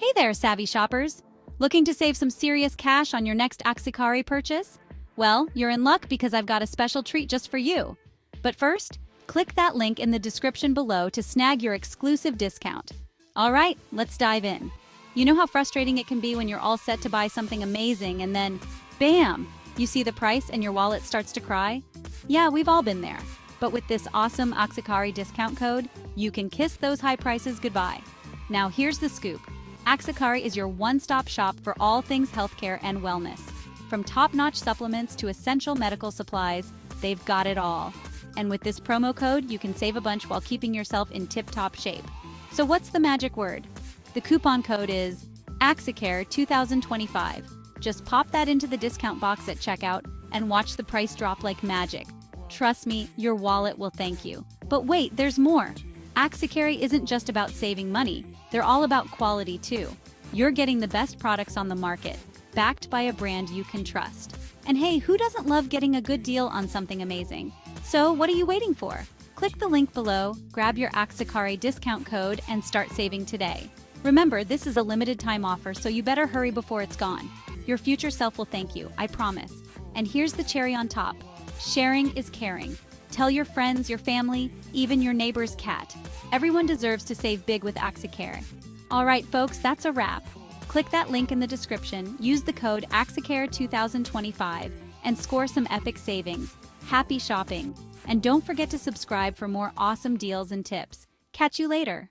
Hey there, savvy shoppers! Looking to save some serious cash on your next AcciCare purchase? Well, you're in luck because I've got a special treat just for you. But first, click that link in the description below to snag your exclusive discount. All right, let's dive in. You know how frustrating it can be when you're all set to buy something amazing and then, bam, you see the price and your wallet starts to cry? Yeah, we've all been there. But with this awesome AcciCare discount code, you can kiss those high prices goodbye. Now here's the scoop. AcciCare is your one-stop shop for all things healthcare and wellness. From top-notch supplements to essential medical supplies, they've got it all. And with this promo code, you can save a bunch while keeping yourself in tip-top shape. So what's the magic word? The coupon code is AcciCare 2025. Just pop that into the discount box at checkout and watch the price drop like magic. Trust me, your wallet will thank you. But wait, there's more. AcciCare isn't just about saving money, they're all about quality too. You're getting the best products on the market, backed by a brand you can trust. And hey, who doesn't love getting a good deal on something amazing? So what are you waiting for? Click the link below, grab your AcciCare discount code, and start saving today. Remember, this is a limited time offer, so you better hurry before it's gone. Your future self will thank you, I promise. And here's the cherry on top. Sharing is caring. Tell your friends, your family, even your neighbor's cat. Everyone deserves to save big with AcciCare. All right, folks, that's a wrap. Click that link in the description, use the code AcciCare 2025, and score some epic savings. Happy shopping! And don't forget to subscribe for more awesome deals and tips. Catch you later.